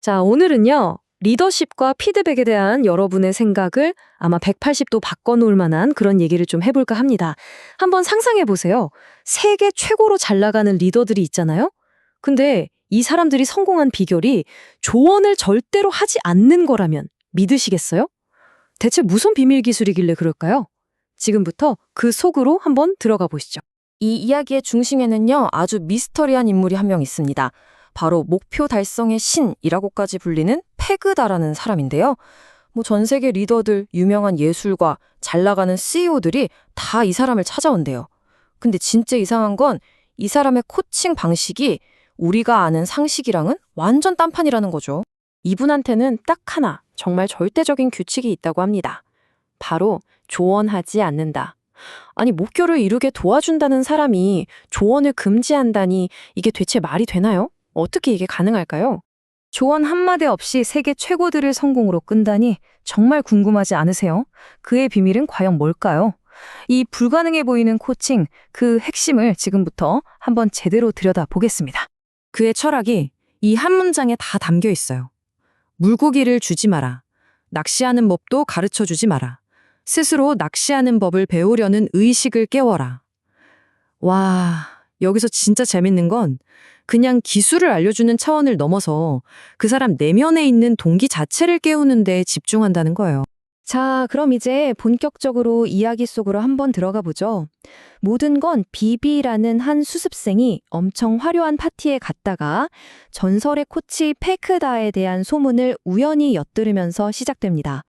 자, 오늘은요, 리더십과 피드백에 대한 여러분의 생각을 아마 180도 바꿔놓을 만한 그런 얘기를 좀 해볼까 합니다. 한번 상상해 보세요. 세계 최고로 잘 나가는 리더들이 있잖아요? 근데 이 사람들이 성공한 비결이 조언을 절대로 하지 않는 거라면 믿으시겠어요? 대체 무슨 비밀 기술이길래 그럴까요? 지금부터 그 속으로 한번 들어가 보시죠. 이 이야기의 중심에는요, 아주 미스터리한 인물이 한 명 있습니다. 바로 목표 달성의 신이라고까지 불리는 페그다라는 사람인데요. 전 세계 리더들, 유명한 예술가, 잘 나가는 CEO들이 다 이 사람을 찾아온대요. 근데 진짜 이상한 건 이 사람의 코칭 방식이 우리가 아는 상식이랑은 완전 딴판이라는 거죠. 이분한테는 딱 하나, 정말 절대적인 규칙이 있다고 합니다. 바로 조언하지 않는다. 아니, 목표를 이루게 도와준다는 사람이 조언을 금지한다니 이게 대체 말이 되나요? 어떻게 이게 가능할까요? 조언 한마디 없이 세계 최고들을 성공으로 끈다니 정말 궁금하지 않으세요? 그의 비밀은 과연 뭘까요? 이 불가능해 보이는 코칭, 그 핵심을 지금부터 한번 제대로 들여다보겠습니다. 그의 철학이 이 한 문장에 다 담겨 있어요. 물고기를 주지 마라. 낚시하는 법도 가르쳐 주지 마라. 스스로 낚시하는 법을 배우려는 의식을 깨워라. 와, 여기서 진짜 재밌는 건 그냥 기술을 알려주는 차원을 넘어서 그 사람 내면에 있는 동기 자체를 깨우는 데 집중한다는 거예요. 자, 그럼 이제 본격적으로 이야기 속으로 한번 들어가 보죠. 모든 건 비비라는 한 수습생이 엄청 화려한 파티에 갔다가 전설의 코치 페크다에 대한 소문을 우연히 엿들으면서 시작됩니다.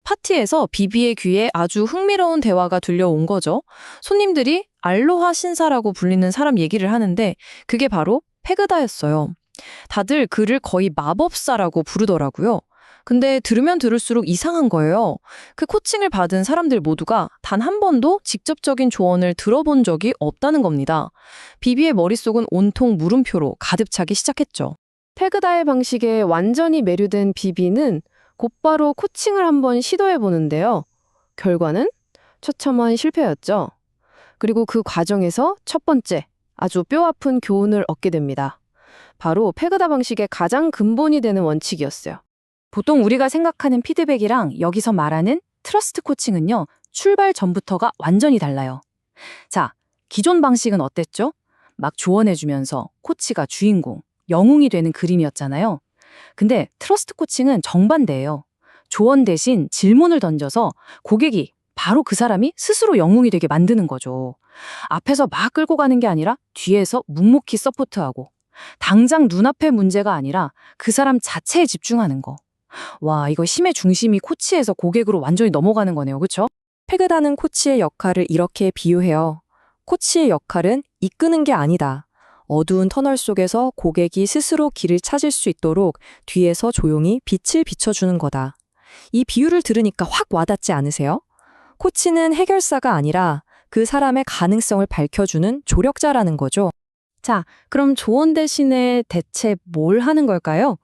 파티에서 비비의 귀에 아주 흥미로운 대화가 들려온 거죠. 손님들이 알로하 신사라고 불리는 사람 얘기를 하는데 그게 바로 페그다였어요. 다들 그를 거의 마법사라고 부르더라고요. 근데 들으면 들을수록 이상한 거예요. 그 코칭을 받은 사람들 모두가 단 한 번도 직접적인 조언을 들어본 적이 없다는 겁니다. 비비의 머릿속은 온통 물음표로 가득 차기 시작했죠. 페그다의 방식에 완전히 매료된 비비는 곧바로 코칭을 한번 시도해 보는데요. 결과는 처참한 실패였죠. 그리고 그 과정에서 첫 번째, 아주 뼈아픈 교훈을 얻게 됩니다. 바로 페그다 방식의 가장 근본이 되는 원칙이었어요. 보통 우리가 생각하는 피드백이랑 여기서 말하는 트러스트 코칭은요, 출발 전부터가 완전히 달라요. 자, 기존 방식은 어땠죠? 막 조언해주면서 코치가 주인공, 영웅이 되는 그림이었잖아요. 근데 트러스트 코칭은 정반대예요. 조언 대신 질문을 던져서 고객이 바로 그 사람이 스스로 영웅이 되게 만드는 거죠. 앞에서 막 끌고 가는 게 아니라 뒤에서 묵묵히 서포트하고 당장 눈앞의 문제가 아니라 그 사람 자체에 집중하는 거. 와, 이거 힘의 중심이 코치에서 고객으로 완전히 넘어가는 거네요. 그렇죠? 페그다는 코치의 역할을 이렇게 비유해요. 코치의 역할은 이끄는 게 아니다. 어두운 터널 속에서 고객이 스스로 길을 찾을 수 있도록 뒤에서 조용히 빛을 비춰주는 거다. 이 비유를 들으니까 확 와닿지 않으세요? 코치는 해결사가 아니라 그 사람의 가능성을 밝혀주는 조력자라는 거죠. 자, 그럼 조언 대신에 대체 뭘 하는 걸까요?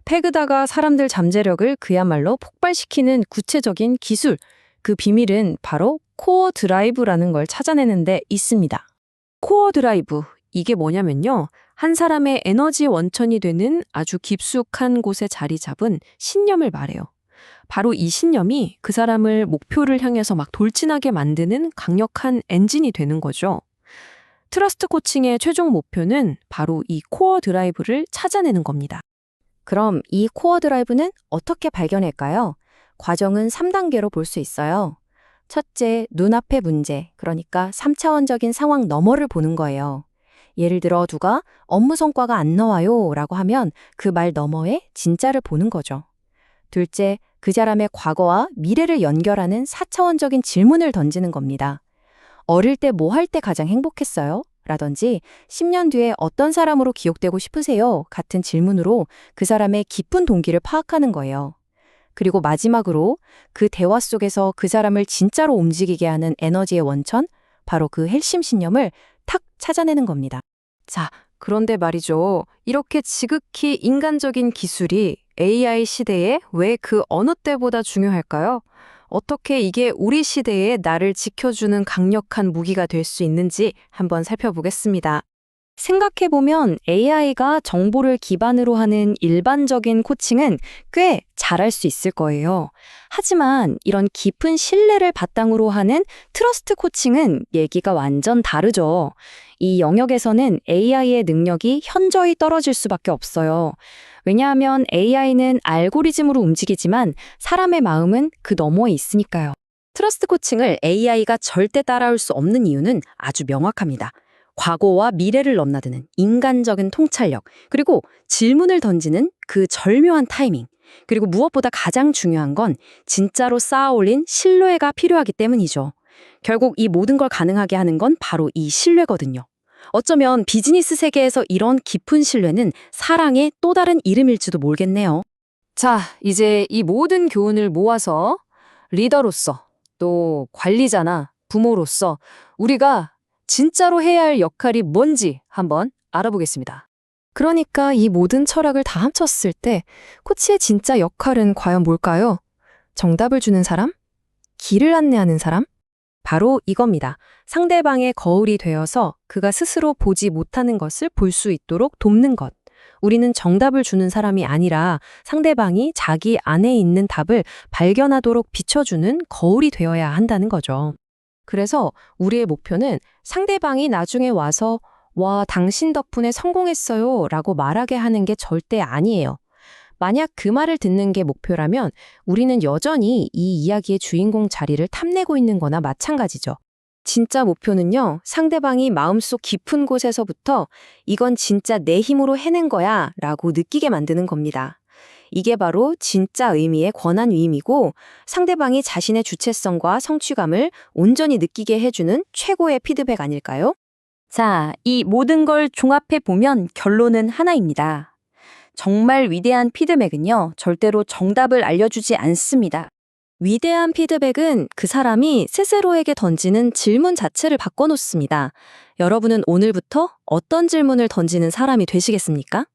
페그다가 사람들 잠재력을 그야말로 폭발시키는 구체적인 기술, 그 비밀은 바로 코어 드라이브라는 걸 찾아내는 데 있습니다. 코어 드라이브, 이게 뭐냐면요. 한 사람의 에너지 원천이 되는 아주 깊숙한 곳에 자리 잡은 신념을 말해요. 바로 이 신념이 그 사람을 목표를 향해서 막 돌진하게 만드는 강력한 엔진이 되는 거죠. 트러스트 코칭의 최종 목표는 바로 이 코어 드라이브를 찾아내는 겁니다. 그럼 이 코어 드라이브는 어떻게 발견할까요? 과정은 3단계로 볼 수 있어요. 첫째, 눈앞의 문제, 그러니까 3차원적인 상황 너머를 보는 거예요. 예를 들어 누가 업무 성과가 안 나와요 라고 하면 그 말 너머에 진짜를 보는 거죠. 둘째, 그 사람의 과거와 미래를 연결하는 4차원적인 질문을 던지는 겁니다. 어릴 때 뭐 할 때 가장 행복했어요? 라든지 10년 뒤에 어떤 사람으로 기억되고 싶으세요? 같은 질문으로 그 사람의 깊은 동기를 파악하는 거예요. 그리고 마지막으로 그 대화 속에서 그 사람을 진짜로 움직이게 하는 에너지의 원천, 바로 그 핵심 신념을 탁 찾아내는 겁니다. 자, 그런데 말이죠. 이렇게 지극히 인간적인 기술이 AI 시대에 왜 그 어느 때보다 중요할까요? 어떻게 이게 우리 시대에 나를 지켜주는 강력한 무기가 될 수 있는지 한번 살펴보겠습니다. 생각해보면 AI가 정보를 기반으로 하는 일반적인 코칭은 꽤 잘할 수 있을 거예요. 하지만 이런 깊은 신뢰를 바탕으로 하는 트러스트 코칭은 얘기가 완전 다르죠. 이 영역에서는 AI의 능력이 현저히 떨어질 수밖에 없어요. 왜냐하면 AI는 알고리즘으로 움직이지만 사람의 마음은 그 너머에 있으니까요. 트러스트 코칭을 AI가 절대 따라올 수 없는 이유는 아주 명확합니다. 과거와 미래를 넘나드는 인간적인 통찰력, 그리고 질문을 던지는 그 절묘한 타이밍, 그리고 무엇보다 가장 중요한 건 진짜로 쌓아 올린 신뢰가 필요하기 때문이죠. 결국 이 모든 걸 가능하게 하는 건 바로 이 신뢰거든요. 어쩌면 비즈니스 세계에서 이런 깊은 신뢰는 사랑의 또 다른 이름일지도 모르겠네요. 자, 이제 이 모든 교훈을 모아서 리더로서 또 관리자나 부모로서 우리가 진짜로 해야 할 역할이 뭔지 한번 알아보겠습니다. 그러니까 이 모든 철학을 다 합쳤을 때 코치의 진짜 역할은 과연 뭘까요? 정답을 주는 사람? 길을 안내하는 사람? 바로 이겁니다. 상대방의 거울이 되어서 그가 스스로 보지 못하는 것을 볼 수 있도록 돕는 것. 우리는 정답을 주는 사람이 아니라 상대방이 자기 안에 있는 답을 발견하도록 비춰주는 거울이 되어야 한다는 거죠. 그래서 우리의 목표는 상대방이 나중에 와서 와, 당신 덕분에 성공했어요 라고 말하게 하는 게 절대 아니에요. 만약 그 말을 듣는 게 목표라면 우리는 여전히 이 이야기의 주인공 자리를 탐내고 있는 거나 마찬가지죠. 진짜 목표는요, 상대방이 마음속 깊은 곳에서부터 이건 진짜 내 힘으로 해낸 거야 라고 느끼게 만드는 겁니다. 이게 바로 진짜 의미의 권한 위임이고 상대방이 자신의 주체성과 성취감을 온전히 느끼게 해주는 최고의 피드백 아닐까요? 자, 이 모든 걸 종합해 보면 결론은 하나입니다. 정말 위대한 피드백은요, 절대로 정답을 알려주지 않습니다. 위대한 피드백은 그 사람이 스스로에게 던지는 질문 자체를 바꿔놓습니다. 여러분은 오늘부터 어떤 질문을 던지는 사람이 되시겠습니까?